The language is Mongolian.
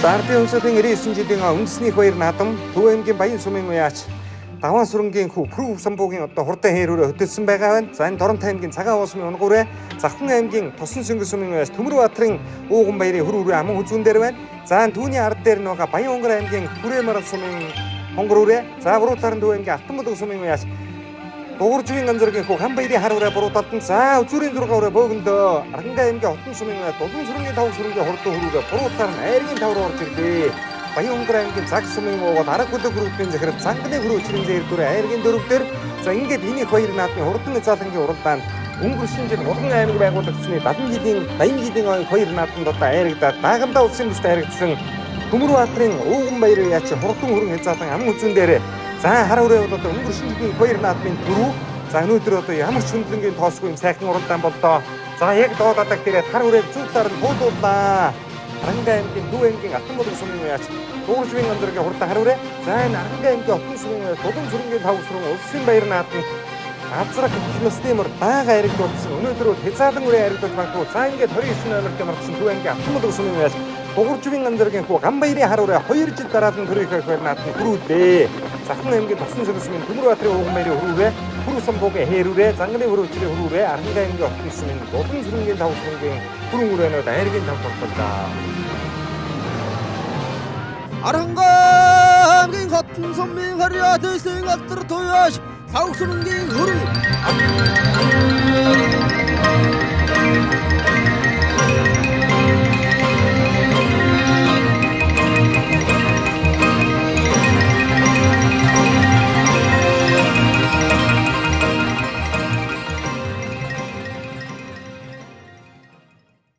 Ардын өмсөлийн 99 жилийн үндэсний баяр наадам Төв аймгийн Баян сумын уяач Даван сүрэнгийн хүү Прүв самбуугийн хурдан хээрүүрээ хөтөлсөн байгаа байна. За энэ Доронтой аймгийн Цагаан уусмын унгуурэ Завхан аймгийн Тусан Сүнгэн сумын уяач Төмөрбаатарын Ууган баярын хөрүүрээ аман үзүүн дээр байна. За энэ түүний ард дээр байгаа Баян Онгор аймгийн Хүрэмар сумын хонгорүүрээ за Буруудларын Төв аймгийн Алтанбудаг сумын уяач Дугууржвийн ганцоргийн хүү Хан баярын харуураа бурууталдан за үзүүрийн 6 ураа бөөгөндөө Архангай аймгийн Хотон сумын уяач Дулуун сүрэнгийн 5 сүрэнгийн хурдан хөрүүрээ Буруудлаар нь Айргийн 5 руу орж ирлээ. Баян Онгор аймгийн Цаг сумын уугад Арга бүлэг хүрээний захирал Цанганы хүрээчрийн зээл Айргийн 4 дээр за ингээд энийг баяр наадмын хурдан эзалангийн уралдаанд өнгөрсөн жил Урган аймаг байгуулагдсны 70 жилийн он баяр наадманд одоо айрагдаад Даагамдаа улсын бүстэй харагдсан Төмөрбаатарын Ууган баярын яач хурдан хөрөн эзалан ам үзүүн дээр за хар хүрээ бол одоо өнгөрсөн жилийн баяр наадмын дөрөв за өнөөдөр одоо ямар ч хөндлөнгийн тоосгүй юм сайхан уралдаан боллоо. За яг доодадаг дээрээ хар хүрээ зүгтаар нь буулууллаа. Архангай аймгийн Төв аймгийн Алтанбудаг сумын уяач Дууржвийн ганцоргийн хурдан хар хүрээ за энэ Архангай аймгийн Хотон сумын уяач Дулуун сүрэнгийн 5 сүрэн улсын баяр наадманд Азраг Хэмстэмэр даага яригдуулсан. Өнөөдөр бол хязгаарлан үрээ яригдуулж багтуу. За ингээд 29 номертэй марцсан Төв аймгийн Алтанбудаг сумын уяач Дугууржвийн ганцоргийн хүү Ган баярын хар хүрээ 2 жил дараалан төрөйх баяр наадмын хүрүүлээ. Завхан аймгийн Тусан Сүнгэн сумын Төмөрбаатарын Ууган баярын хөрүүрээ Хүрүү самбуугийн хээрүүрээ Занганы хүрээчрийн хөрүүрээ Архангай аймгийн Хотон сумын Дулуун сүрэнгийн 5 сүрэнгийн хүрэн үрээнүүд Айргийн 5 тогтоллоо. Архангай аймгийн Хотон сумын харьяа дэсийн алдар туяаш савсрынгийн хөрөн